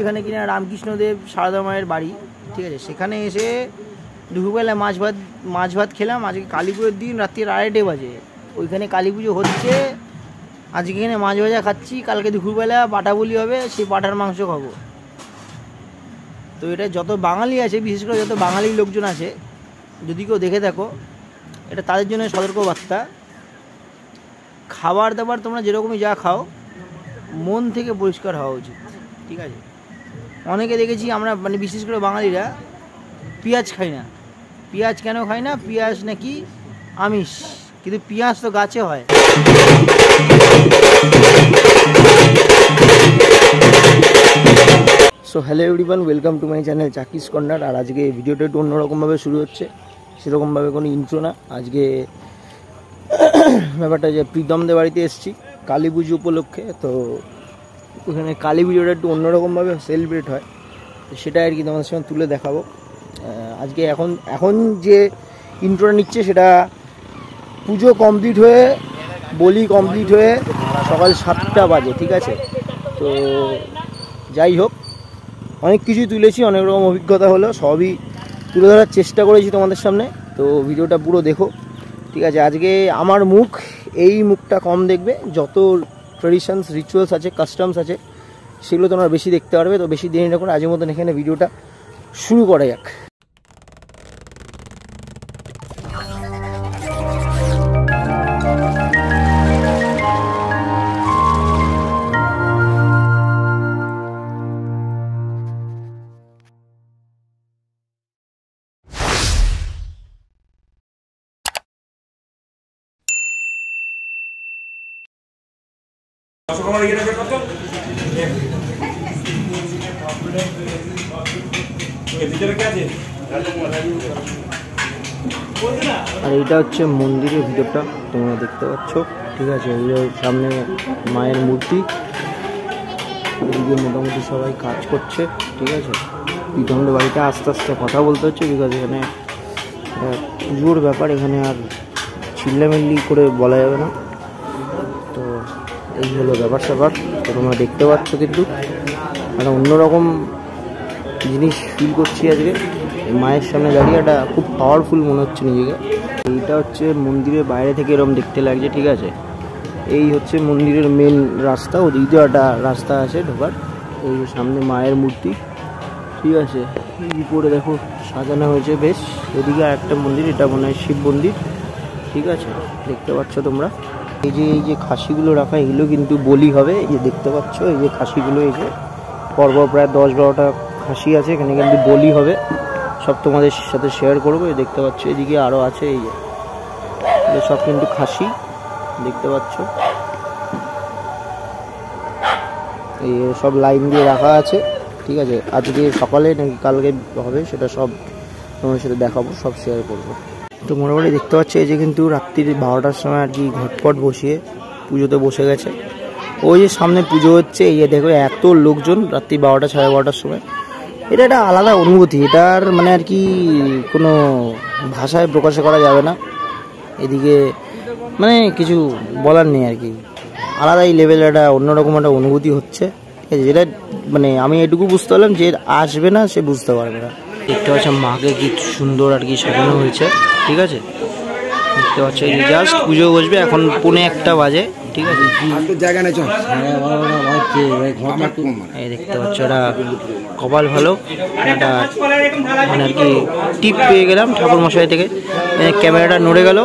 যেখানে কিনা রামকৃষ্ণদেব সারদা মায়ের বাড়ি, ঠিক আছে। সেখানে এসে দুপুরবেলা মাছ ভাত খেলাম। আজকে কালী পুজোর দিন, রাত্রি 2:30 বাজে। ওইখানে কালী পুজো হচ্ছে, আজকে এখানে মাছ ভাজা খাচ্ছি। কালকে দুপুরবেলা পাঁঠা বলি হবে, সেই পাঁঠার মাংস খাবো। তো এটা যত বাঙালি আছে, বিশেষ করে যত বাঙালি লোকজন আছে, যদি কেউ দেখে থাকো, এটা তাদের জন্য সতর্কবার্তা। খাবার দাবার তোমরা যেরকমই যা খাও, মন থেকে পরিষ্কার হওয়া উচিত, ঠিক আছে। অনেকে দেখেছি আমরা, মানে বিশেষ করে বাঙালিরা পেঁয়াজ খাই না। পেঁয়াজ কেন খাই না? পেঁয়াজ নাকি আমিষ, কিন্তু পেঁয়াজ তো গাছে হয়। So hello everyone, welcome to my channel Chaki's corner. আর আজকে ভিডিওটা একটু অন্যরকমভাবে শুরু হচ্ছে, সেরকমভাবে কোনো ইন্ট্রো না। আজকে ব্যাপারটা যে প্রীতমদের বাড়িতে এসেছি কালী পুজো উপলক্ষে। তো ওখানে কালী পুজোটা একটু অন্যরকমভাবে সেলিব্রেট হয়, তো সেটা আর কি তোমাদের সঙ্গে তুলে দেখাবো আজকে। এখন যে ইন্ট্রোটা নিচ্ছে সেটা পুজো কমপ্লিট হয়ে, বলি কমপ্লিট হয়ে সকাল 7টা বাজে, ঠিক আছে। তো যাই হোক, অনেক কিছুই তুলেছি, অনেক রকম অভিজ্ঞতা হলো, সবই তুলে ধরার চেষ্টা করেছি তোমাদের সামনে। তো ভিডিওটা পুরো দেখো, ঠিক আছে। আজকে আমার এই মুখটা কম দেখবে, যত ট্রেডিশনস রিচুয়ালস আছে, কাস্টমস আছে, সেগুলো তোমরা বেশি দেখতে পারবে। তো বেশি দেরি না করে আজকের মতন এখানে ভিডিওটা শুরু করা যাক। আর এইটা হচ্ছে মন্দিরের ভিতরটা, তোমরা দেখতে পাচ্ছ, ঠিক আছে। এই সামনে মায়ের মূর্তি, এদিকে মোটামুটি সবাই কাজ করছে, ঠিক আছে। প্রীতমদের বাড়িতে আস্তে আস্তে কথা বলতে হচ্ছে, বিকজ এখানে পুজোর ব্যাপার, এখানে আর চিল্লামিল্লি করে বলা যাবে না। তো এই হলো ব্যাপার স্যাপার। তো তোমরা দেখতে পাচ্ছ, কিন্তু একটা অন্যরকম জিনিস ফিল করছি আজকে মায়ের সামনে দাঁড়িয়ে। একটা খুব পাওয়ারফুল মনে হচ্ছে নিজেকে। এইটা হচ্ছে মন্দিরের বাইরে থেকে এরকম দেখতে লাগছে, ঠিক আছে। এই হচ্ছে মন্দিরের মেন রাস্তা, ওদিক দিয়ে একটা রাস্তা আছে ঢোকার। এই সামনে মায়ের মূর্তি, ঠিক আছে। উপরে দেখো সাজানো হয়েছে বেশ। এদিকে আর একটা মন্দির, এটা মনে হয় শিব মন্দির, ঠিক আছে। দেখতে পাচ্ছ তোমরা, এই যে খাসিগুলো রাখা, এগুলো কিন্তু বলি হবে। এই যে দেখতে পাচ্ছ, এই যে খাসিগুলো, এই যে পরপর প্রায় 10-12টা খাসি আছে, এখানে কিন্তু বলি হবে। সব তোমাদের সাথে শেয়ার করবো। এই দেখতে পাচ্ছ, এদিকে আরও আছে, এই যে সব কিন্তু খাসি, দেখতে পাচ্ছ। এই সব লাইন দিয়ে রাখা আছে, ঠিক আছে। আজকে সকালে নাকি কালকে হবে, সেটা সব তোমাদের সাথে দেখাবো, সব শেয়ার করবো। তো মোটামুটি দেখতে পাচ্ছি, এই যে কিন্তু রাত্রির 12টার সময় আর কি ঘটপট বসিয়ে পুজোতে বসে গেছে। ওই যে সামনে পুজো হচ্ছে, এই যে দেখো এত লোকজন রাত্রি 12টা 12:30টার সময়। এটা একটা আলাদা অনুভূতি, এটার মানে আর কি কোনো ভাষায় প্রকাশ করা যাবে না। এদিকে মানে কিছু বলার নেই আর কি, আলাদাই লেভেল, একটা অন্যরকম একটা অনুভূতি হচ্ছে, ঠিক আছে। যেটা মানে আমি এটুকু বুঝতে পারলাম, যে আসবে না সে বুঝতে পারবে না। দেখতে পাচ্ছ মাকে কি সুন্দর আর কি সাজানো হয়েছে, ঠিক আছে। দেখতে পাচ্ছ, এই জাস্ট পুজো বসবে, এখন 1:45 বাজে, ঠিক আছে। এই দেখতে পাচ্ছ, ওটা কপাল ভালো, একটা মানে আর কি টিপ পেয়ে গেলাম ঠাকুর মশাই থেকে। ক্যামেরাটা নড়ে গেল,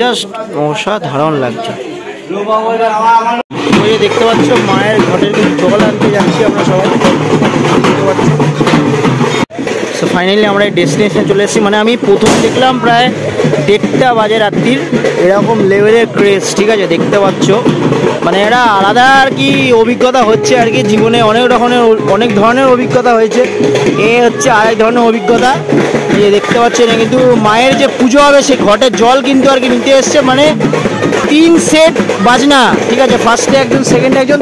জাস্ট অসাধারণ লাগছে। ওই দেখতে পাচ্ছ মায়ের ঘটের কিন্তু জল আনতে যাচ্ছি আমরা সবাই, দেখতে পাচ্ছ। সো ফাইনালি আমরা এই ডেস্টিনেশনে চলে এসেছি। মানে আমি প্রথম দেখলাম প্রায় 1:30 বাজে রাত্রির, এরকম লেভেলের ক্রেজ, ঠিক আছে। দেখতে পাচ্ছ, মানে এটা আলাদা আর কি অভিজ্ঞতা হচ্ছে আর কি জীবনে। অনেক ধরনের অভিজ্ঞতা হয়েছে, এ হচ্ছে আরেক ধরনের অভিজ্ঞতা। যে দেখতে পাচ্ছেন, কিন্তু মায়ের যে পুজো হবে, সে ঘটের জল কিন্তু আর কি নিতে এসছে। মানে 3 সেট বাজনা, ঠিক আছে। ফার্স্টে একজন, সেকেন্ডে একজন,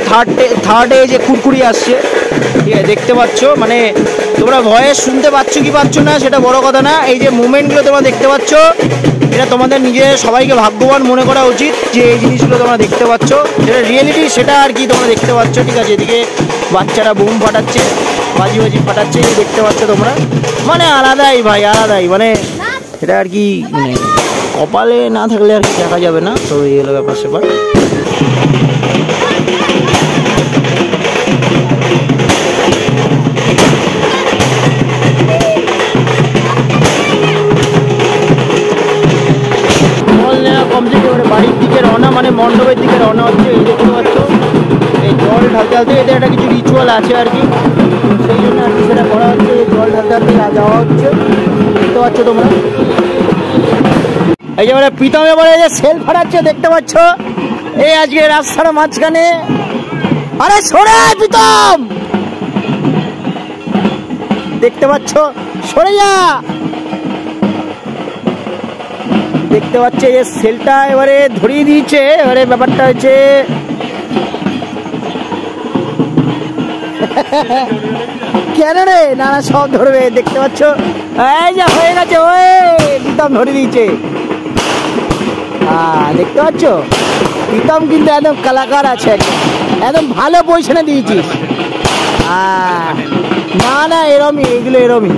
থার্ডে যে কুরকুরি আসছে, ঠিক আছে। দেখতে পাচ্ছ, মানে তোমরা ভয়েস শুনতে পাচ্ছ কি পাচ্ছ না সেটা বড় কথা না, এই যে মুভমেন্টগুলো তোমরা দেখতে পাচ্ছ, এটা তোমাদের নিজের সবাইকে ভাগ্যবান মনে করা উচিত যে এই জিনিসগুলো তোমরা দেখতে পাচ্ছ, যেটা রিয়েলিটি সেটা আর কি তোমরা দেখতে পাচ্ছ, ঠিক আছে। এদিকে বাচ্চারা বুম ফাটাচ্ছে, বাজি বাজি ফাটাচ্ছে, দেখতে পাচ্ছ তোমরা। মানে আলাদাই ভাই, আলাদাই, মানে এটা আর কি, মানে কপালে না থাকলে আর কি দেখা যাবে না। তো এই হলো ব্যাপার স্যাপার। বাড়ির দিকে রওনা, মানে মণ্ডপের দিকে রওনা হচ্ছে। এই দেখতে পাচ্ছ এই জল ঢালতে ঢালতে, এতে একটা কিছু রিচুয়াল আছে আর কি, সেই জন্য আর কি সেটা করা হচ্ছে। জল ঢালতে ঢালতে যাওয়া হচ্ছে, দেখতে পাচ্ছ তোমরা। এই যে মানে প্রীতম এবারে যে সেল ফাটাচ্ছে দেখতে পাচ্ছ, এই আজকে রাস্তার মাঝখানে। আরে সরে প্রীতম, দেখতে পাচ্ছ, সরে যা। দেখতে পাচ্ছে যে সেলটা এবারে ধরিয়ে দিয়েছে। এবারে ব্যাপারটা হচ্ছে কেন রে, না না সব ধরবে, দেখতে পাচ্ছ। এই যে হয়ে গেছে, ওই প্রীতম ধরে দিয়েছে। দেখতে পাচ্ছ প্রীতম কিন্তু একদম কলাকার আছে, একদম ভালো পজিশনে দিয়েছিস। না না এরমই, এগুলো এরমই,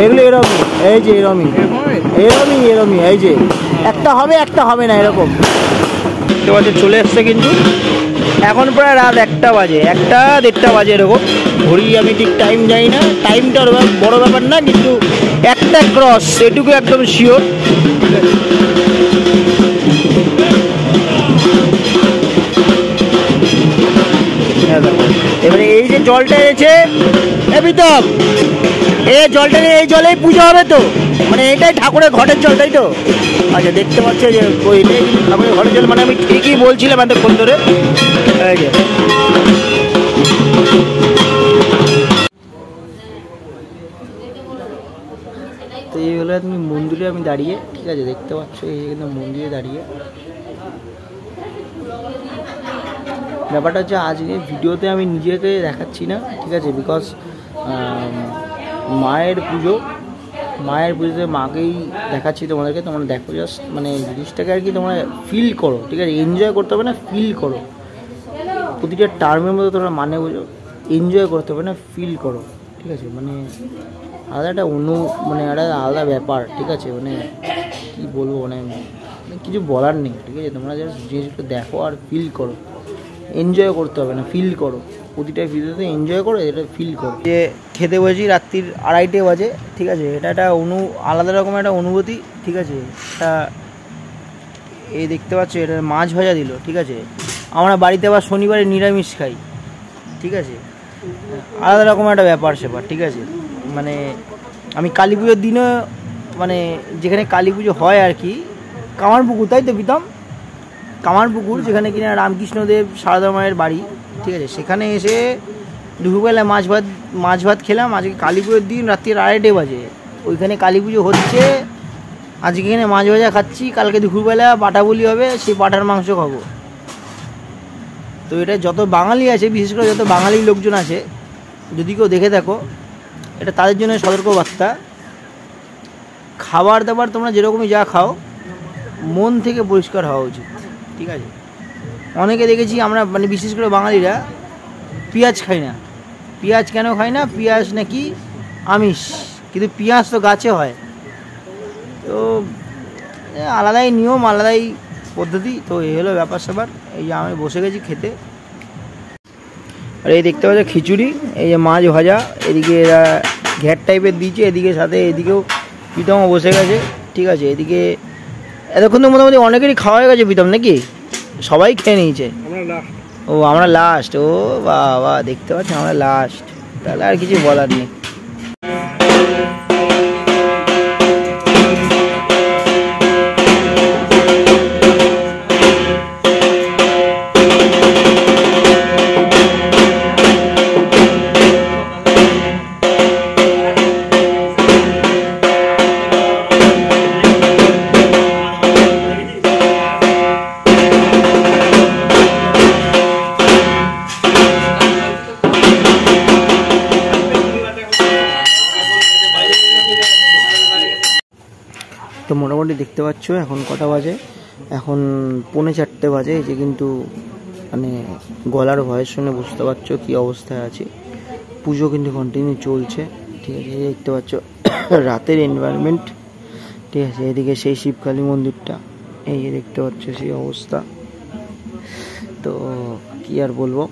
এগুলো এরমই, এই যে এরমই এরমই এরমই, এই যে একটা হবে একটা হবে না এরকম। দেখতে পাচ্ছ চলে এসছে কিন্তু। এখন প্রায় রাত 1টা বাজে, 1টা 1:30 বাজে এরকম। ঘড়ি আমি ঠিক টাইম যাই না, টাইমটা বড় ব্যাপার না, কিন্তু 1টা ক্রস এটুকু একদম শিওর। এবারে এই যে জলটা এসেছে, প্রীতম এই জলটা নিয়ে, এই জলেই পুজো হবে তো, মানে এটাই ঠাকুরের ঘটের জল, তাই তো? আচ্ছা দেখতে পাচ্ছ যে এটাই ঠাকুরের ঘটের জল, মানে আমি ঠিকই বলছিলাম এতক্ষণ ধরে। এই যে তো এই হলো তুমি মন্দিরে আমি দাঁড়িয়ে, ঠিক আছে, দেখতে পাচ্ছ এই কিন্তু মন্দিরে দাঁড়িয়ে। ব্যাপারটা হচ্ছে আজকে ভিডিওতে আমি নিজেকে দেখাচ্ছি না, ঠিক আছে, বিকজ মায়ের পুজোতে মাকেই দেখাচ্ছি তোমাদেরকে। তোমরা দেখো জাস্ট, মানে জিনিসটাকে আর কি তোমরা ফিল করো, ঠিক আছে, এনজয় করতে হবে না, ফিল করো। প্রতিটা টার্মের মধ্যে তোমরা মানে বোঝো, এনজয় করতে হবে না, ফিল করো, ঠিক আছে। মানে আলাদা একটা মানে একটা আলাদা ব্যাপার, ঠিক আছে, মানে কী বলবো, মানে কিছু বলার নেই, ঠিক আছে। তোমরা জাস্ট জিনিসগুলো দেখো আর ফিল করো, এনজয় করতে হবে না, ফিল করো। প্রতিটা ভিডিওতে এনজয় করো, এটা ফিল করো। যে খেতে বসি রাত্রির 2:30 বাজে, ঠিক আছে, এটা একটা আলাদা রকমের একটা অনুভূতি, ঠিক আছে। এটা এই দেখতে পাচ্ছ, এটা মাছ ভাজা দিল, ঠিক আছে। আমরা বাড়িতে আবার শনিবারে নিরামিষ খাই, ঠিক আছে, আলাদা রকম একটা ব্যাপার সেপার, ঠিক আছে। মানে আমি কালী পুজোর দিনও, মানে যেখানে কালী পুজো হয় আর কি, কামারপুকুর, তাই তো প্রীতম? কামারপুকুর, যেখানে কিনা রামকৃষ্ণদেব সারদা মায়ের বাড়ি, ঠিক আছে, সেখানে এসে দুপুরবেলা মাছ ভাত খেলাম। আজকে কালী পুজোর দিন রাত্রি 2:30 বাজে, ওইখানে কালী পুজো হচ্ছে। আজকে এখানে মাছ ভাজা খাচ্ছি, কালকে দুপুরবেলা পাটা বলি হবে, সেই পাটার মাংস খাবো। তো এটা যত বাঙালি আছে, বিশেষ করে যত বাঙালি লোকজন আছে, যদি কেউ দেখে থাকো, এটা তাদের জন্য সতর্কবার্তা। খাবার দাবার তোমরা যেরকমই যা খাও, মন থেকে পরিষ্কার হওয়া উচিত, ঠিক আছে। অনেকে দেখেছি আমরা, মানে বিশেষ করে বাঙালিরা পেঁয়াজ খাই না। পেঁয়াজ কেন খাই না? পেঁয়াজ নাকি আমিষ, কিন্তু পেঁয়াজ তো গাছে হয়। তো আলাদাই নিয়ম, আলাদাই পদ্ধতি। তো এই হলো ব্যাপার স্যাপার। এই যে আমি বসে গেছি খেতে। আর এই দেখতে পাচ্ছ খিচুড়ি, এই যে মাছ ভাজা, এদিকে এরা ঘ্যাট টাইপের দিয়েছে, এদিকে সাথে এদিকেও প্রীতমও বসে গেছে, ঠিক আছে। এদিকে এতক্ষণ তো মোটামুটি অনেকেরই খাওয়া হয়ে গেছে প্রীতম, নাকি? সবাই খেয়ে নিয়েছে। ও আমরা লাস্ট, ও বাবা দেখতে পাচ্ছি আমরা লাস্ট, তাহলে আর কিছু বলার নেই। তো মোটামুটি দেখতে পাচ্ছ এখন কটা বাজে, এখন 3:45 বাজে। এই যে কিন্তু মানে গলার ভয়েস শুনে বুঝতে পারছো কী অবস্থায় আছে। পুজো কিন্তু কন্টিনিউ চলছে, ঠিক আছে। দেখতে পাচ্ছ রাতের এনভায়রনমেন্ট, ঠিক আছে। এদিকে সেই শিবকালী মন্দিরটা, এই দেখতে পাচ্ছ সেই অবস্থা। তো কি আর বলবো,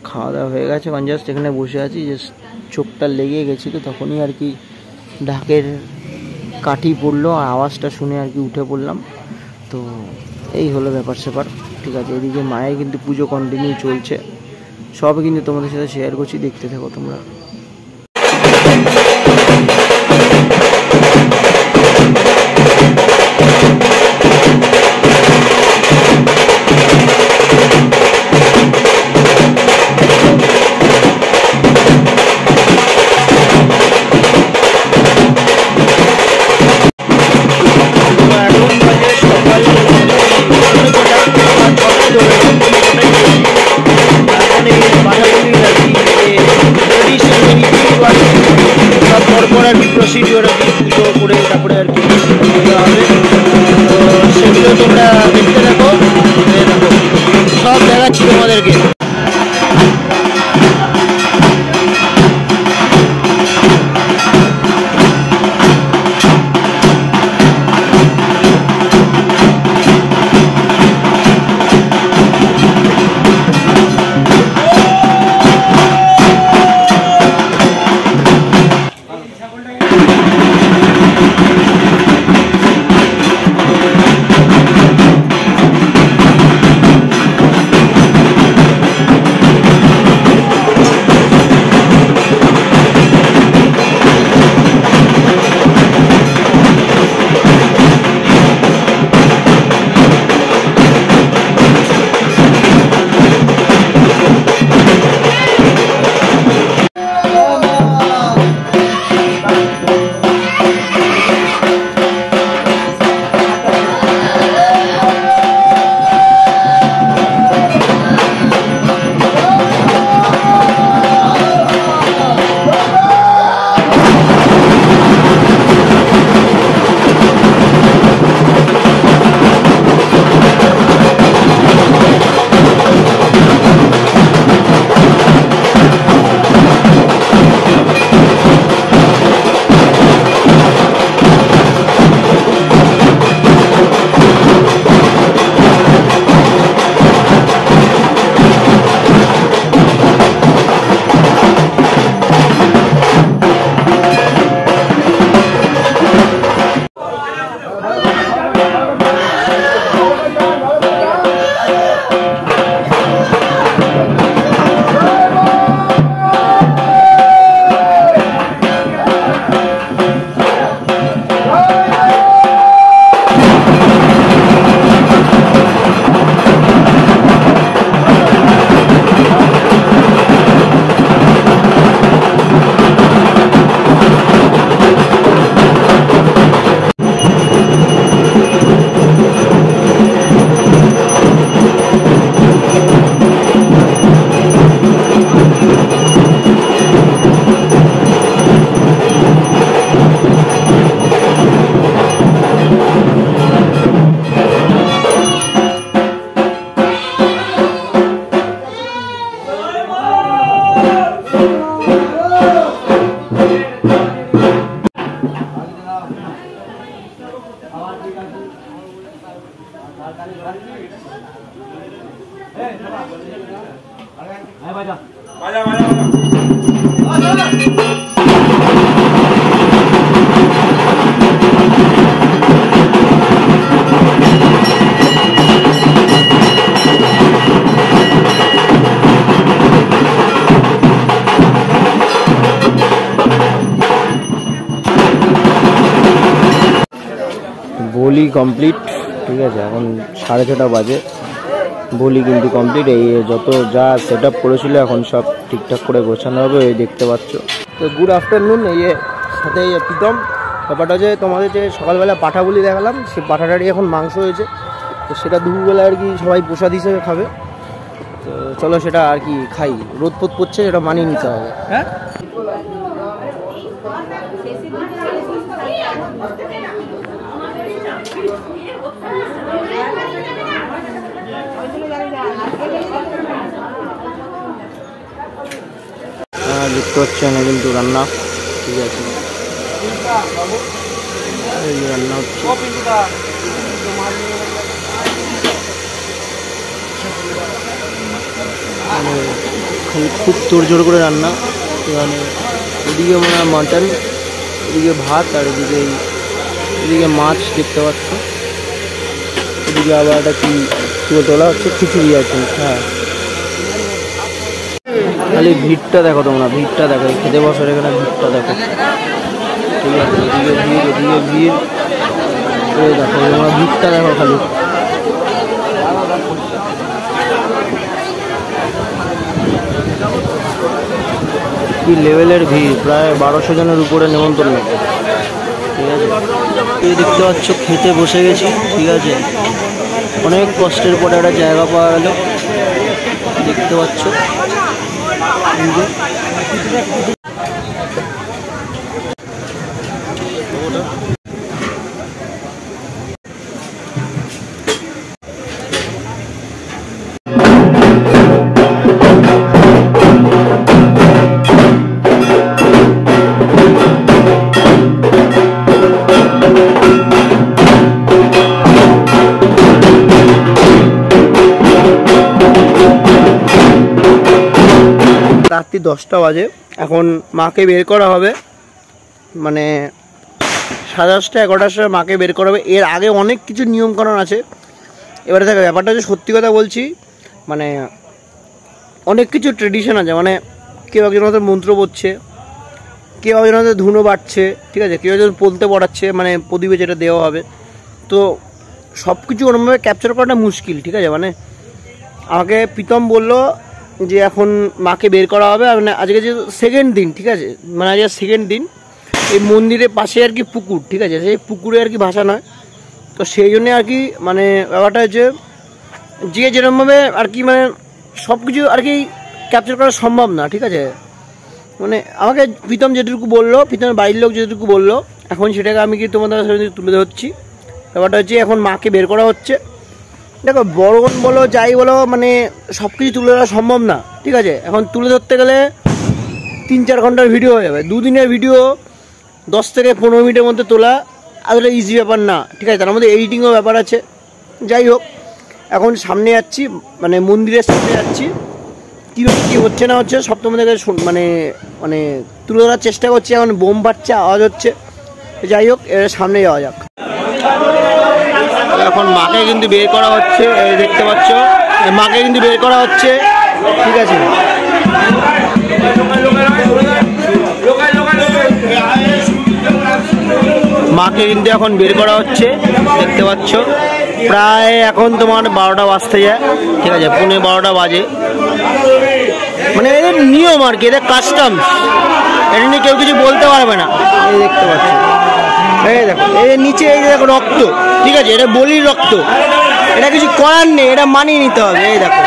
খাওয়া দাওয়া হয়ে গেছে, কারণ জাস্ট এখানে বসে আছি, জাস্ট চোখটা লেগে গেছিলো, তখনই আর কি ঢাকের কাঠি পড়লো, আর আওয়াজটা শুনে আর কি উঠে পড়লাম। তো এই হলো ব্যাপার স্যাপার, ঠিক আছে। এদিকে মায়ের কিন্তু পুজো কন্টিনিউ চলছে, সব কিন্তু তোমাদের সাথে শেয়ার করছি, দেখতে থাকো তোমরা। প্রসিডিওর আর কি পুজো করে তারপরে আর কি হবে, তো সেগুলো তোমরা দেখতে থাকো, সব দেখাচ্ছি তোমাদেরকে। বলি কমপ্লিট, ঠিক আছে। এখন 6:30 বাজে, বলি কিন্তু কমপ্লিট। এই যত যা সেট আপ করেছিল এখন সব ঠিকঠাক করে গোছানো হবে, এই দেখতে পাচ্ছ। তো গুড আফটারনুন। এই সাথে প্রীতম, ব্যাপারটা যে তোমাদের যে সকালবেলা পাঠা বলি দেখালাম, সেই পাঠাটারই এখন মাংস হয়েছে, তো সেটা দুপুরবেলা আর কি সবাই প্রসাদ হিসেবে খাবে। তো চলো সেটা আর কি খাই, রোদ পোদ পড়ছে, সেটা মানিয়ে নিতে হবে। হ্যাঁ দেখতে পাচ্ছেন কিন্তু রান্না, ঠিক আছে, এই রান্না হচ্ছে। মানে খুব তোড়জোড় করে রান্না। মানে এদিকে মনে হয় মাটন, এদিকে ভাত, আর এদিকে মাছ দেখতে পাচ্ছ। এদিকে আবার একটা কি তোলা হচ্ছে, খিচুড়ি আছে। হ্যাঁ, খালি ভিড়টা দেখো তোমরা, ভিড়টা দেখো, খেতে বসার এখানে ভিড়টা দেখো, ঠিক আছে। এদিকে ভিড়, দেখো তোমরা ভিড়টা দেখো খালি। কি লেভেলের ভিড়, প্রায় 1200 জনের উপরে নেমন্তন্ন, ঠিক আছে। এই দেখতে পাচ্ছ খেতে বসে গেছি, ঠিক আছে। অনেক কষ্টের পরে একটা জায়গা পাওয়া গেল, দেখতে পাচ্ছ। রাত্রি 10টা বাজে, এখন মাকে বের করা হবে, মানে 10:30 11টার সময় মাকে বের করা হবে। এর আগে অনেক কিছু নিয়মকানুন আছে। এবারে দেখো ব্যাপারটা হচ্ছে, সত্যি কথা বলছি, মানে অনেক কিছু ট্রেডিশন আছে। মানে কেউ একজন হয়তো মন্ত্র পড়ছে, কেউ একজন হয়তো ধুনো বাড়ছে, ঠিক আছে, কেউ একজন পলতে পড়াচ্ছে, মানে প্রদীপে যেটা দেওয়া হবে। তো সব কিছু ওরমভাবে ক্যাপচার করাটা মুশকিল, ঠিক আছে। মানে আমাকে প্রীতম বললো যে এখন মাকে বের করা হবে, মানে আজকে যে সেকেন্ড দিন, ঠিক আছে, মানে আজকে সেকেন্ড দিন। এই মন্দিরের পাশে আর কি পুকুর, ঠিক আছে, সেই পুকুরে আর কি ভাসা নয়। তো সেই জন্যে আর কি মানে ব্যাপারটা হচ্ছে, যে যেরকমভাবে আর কি মানে সব কিছু আর কি ক্যাপচার করা সম্ভব না, ঠিক আছে। মানে আমাকে প্রীতম যেটুকু বললো, প্রীতমের বাড়ির লোক যেটুকু বললো, এখন সেটাকে আমি কি তোমাদের সাথে তুলে ধরছি। ব্যাপারটা হচ্ছে এখন মাকে বের করা হচ্ছে। দেখো বরণ বলো যাই বলো, মানে সব কিছু তুলে ধরা সম্ভব না, ঠিক আছে। এখন তুলে ধরতে গেলে 3-4 ঘন্টার ভিডিও হয়ে যাবে। 2 দিনের ভিডিও 10 থেকে 15 মিনিটের মধ্যে তোলা আসলে ইজি ব্যাপার না, ঠিক আছে। তার মধ্যে এডিটিংও ব্যাপার আছে। যাই হোক, এখন সামনে যাচ্ছি, মানে মন্দিরের সামনে যাচ্ছি। কীভাবে কী হচ্ছে না হচ্ছে সব তোমাদেরকে মানে মানে তুলে ধরার চেষ্টা করছি। এখন বোম ফাটছে, আওয়াজ হচ্ছে। যাই হোক, এর সামনে যাওয়া যাক। এখন মাকে কিন্তু বের করা হচ্ছে, দেখতে পাচ্ছ, মাকে কিন্তু বের করা হচ্ছে, ঠিক আছে। মাকে কিন্তু এখন বের করা হচ্ছে, দেখতে পাচ্ছ। প্রায় এখন তোমার 12টা বাজতে যায়, ঠিক আছে, 11:15 বাজে। মানে এদের নিয়ম আর কি, এদের কাস্টমস, এটা নিয়ে কেউ কিছু বলতে পারবে না। এই দেখতে পাচ্ছ, এই দেখো, এই নিচে এই দেখো রক্ত, ঠিক আছে, এটা বলির রক্ত, এটা কিছু করার নেই, এটা মানিয়ে নিতে হবে। এই দেখো,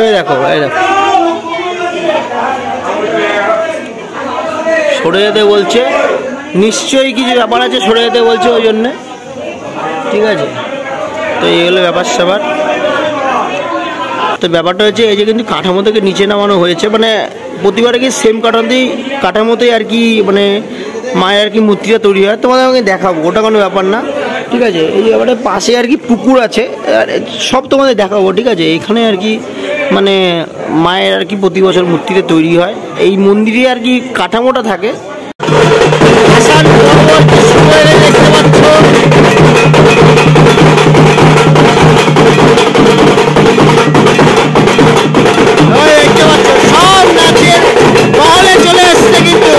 এই দেখো, এই দেখো, সরে যেতে বলছে, নিশ্চয়ই কিছু ব্যাপার আছে, সরে যেতে বলছে ওই জন্যে, ঠিক আছে। তো এই হলো ব্যাপার স্যাপার। তো ব্যাপারটা হচ্ছে এই যে কিন্তু কাঠামো থেকে নিচে নামানো হয়েছে, মানে প্রতিবারে কি সেম কাঠামোতেই আর কি মানে মায়ের আর কি মূর্তিটা তৈরি হয়। তোমাদের আমাকে দেখাবো, ওটা কোনো ব্যাপার না, ঠিক আছে। এই ব্যাপারটা পাশে আর কি পুকুর আছে, সব তোমাদের দেখাবো, ঠিক আছে। এখানে আর কি মানে মায়ের আর কি প্রতি বছর মূর্তিটা তৈরি হয়, এই মন্দিরে আর কি কাঠামোটা থাকে। দেখতে পাচ্ছ সব নাচের মহলে চলে এসছে কিন্তু।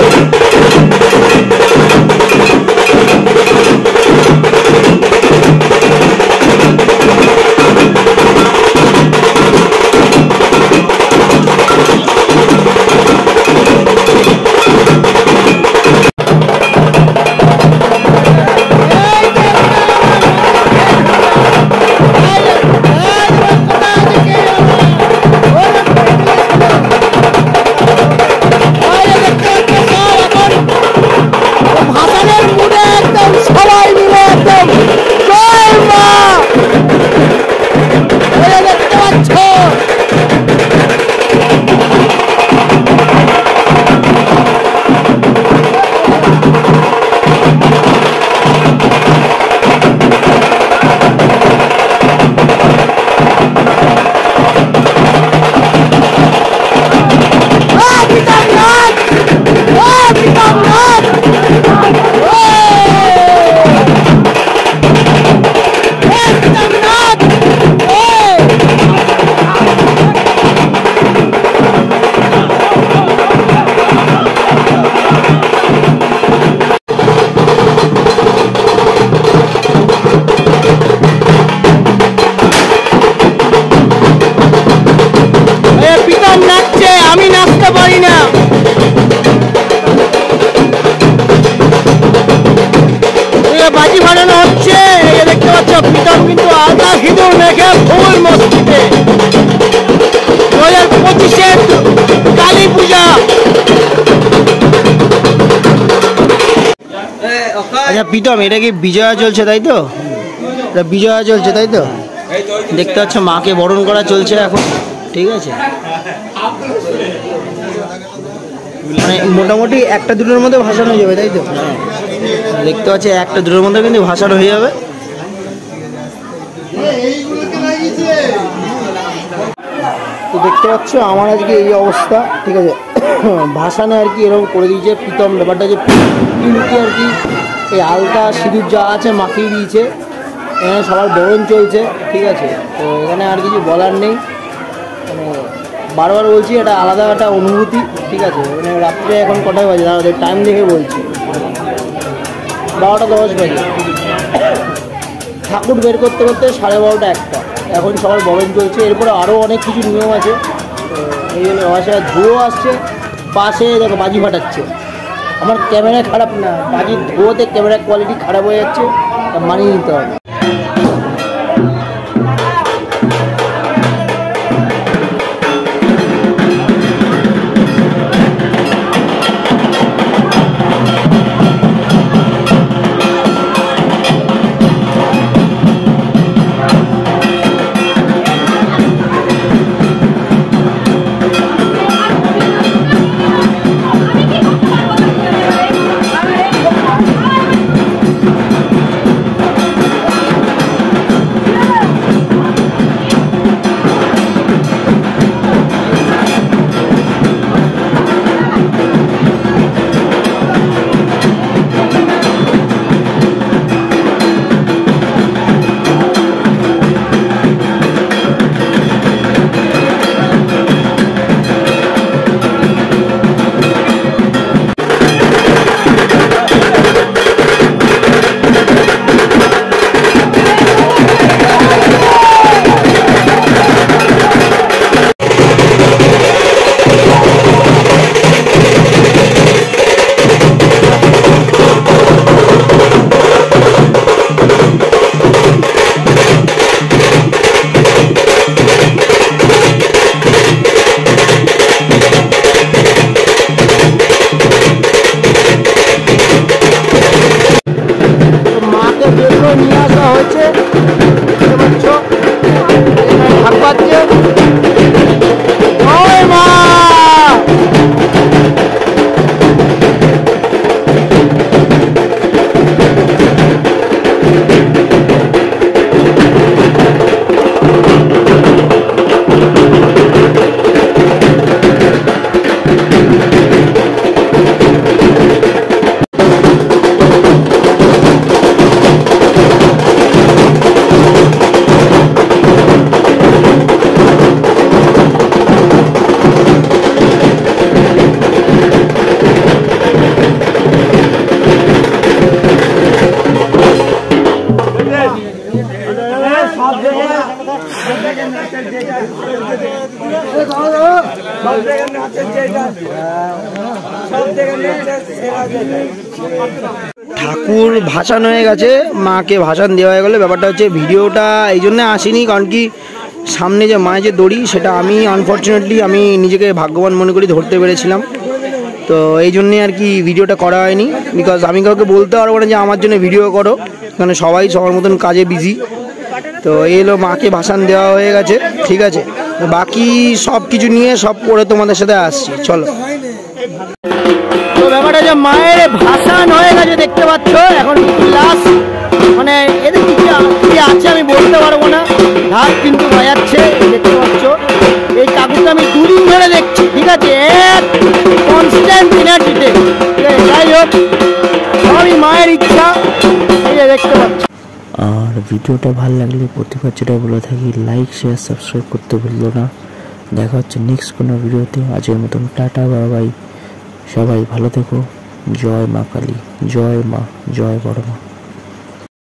বাজি ফাটানো হচ্ছে। এই দেখতে পাচ্ছ প্রীতম কিন্তু আলতা সিঁদুর মেখে ফুল মসজিদে 2025-এর কালী পূজা। আচ্ছা প্রীতম, এটা কি বিজয়া চলছে তাই তো? এটা বিজয়া চলছে তাই তো? দেখতে পাচ্ছ মাকে বরণ করা চলছে এখন, ঠিক আছে? মানে মোটামুটি একটা দুটোর মধ্যে ভাসানো হয়ে যাবে তাই তো? দেখতে পাচ্ছি একটা দুটোর মধ্যে কিন্তু ভাসানো হয়ে যাবে। তো দেখতে পাচ্ছ আমার আজকে এই অবস্থা, ঠিক আছে? ভাসানে আর কি এরকম করে দিয়েছে প্রীতম। ব্যাপারটা যে পিঙ্কি আর কি এই আলতা সিঁদুর যা আছে মাখিয়ে দিয়েছে। এখানে সবার বরণ চলছে, ঠিক আছে? তো এখানে আর কিছু বলার নেই, মানে বারবার বলছি এটা আলাদা একটা অনুভূতি, ঠিক আছে? মানে রাত্রে এখন কটায় বাজে দাঁড়াতে টাইম দেখে বলছি, 12টা 10 বাজে। ঠাকুর বের করতে করতে 12:30 1টা। এখন সবার বরণ চলছে। এরপরে আরও অনেক কিছু নিয়ম আছে। তো এই জন্য বাসায় ধুয়ো আসছে, পাশে দেখো বাজি ফাটাচ্ছে। আমার ক্যামেরা খারাপ না, বাজির ধুয়োতে ক্যামেরার কোয়ালিটি খারাপ হয়ে যাচ্ছে, মানিয়ে নিতে হবে। নিয়ে আসা হয়েছে, ঢাক বাজছে, জয় মা। ঠাকুর ভাসান হয়ে গেছে, মাকে ভাসান দেওয়া হয়ে গেলে। ব্যাপারটা হচ্ছে ভিডিওটা এই জন্য আসেনি, কারণ কি সামনে যে মায়ের যে দড়ি সেটা আমি আনফর্চুনেটলি আমি নিজেকে ভাগ্যবান মনে করি ধরতে পেরেছিলাম। তো এই জন্যে আর কি ভিডিওটা করা হয়নি, বিকজ আমি কাউকে বলতে পারবো না যে আমার জন্য ভিডিও করো, কারণ সবাই সবার মতন কাজে বিজি। তো এই হলো মাকে ভাসান দেওয়া হয়ে গেছে, ঠিক আছে? বাকি সব কিছু নিয়ে সব করে তোমাদের সাথে আসছি, চলো। তো ব্যাপারটা যে মায়ের ভাসান হয়ে গেছে দেখতে পাচ্ছ। এখন লাস্ট মানে এদের কি আছে আমি বলতে পারবো না, ঢাক কিন্তু বাজাচ্ছে দেখতে পাচ্ছ। এই ঠাকুরটা আমি 2 দিন ধরে দেখছি, ঠিক আছে? এক কনস্ট্যান্ট এনার্জিতে, ঠিক আছে? যাই হোক, সবই মায়ের ইচ্ছা, এই যে দেখতে পাচ্ছ। আর ভিডিওটা ভালো লাগলে প্রতিবার যেটা বলে থাকি, লাইক শেয়ার সাবস্ক্রাইব করতে ভুললো না। দেখা হচ্ছে নেক্সট কোনো ভিডিওতে। আজকের মতন টাটা, বাই। সবাই ভালো থেকো। জয় মা কালী, জয় মা, জয় বড় মা।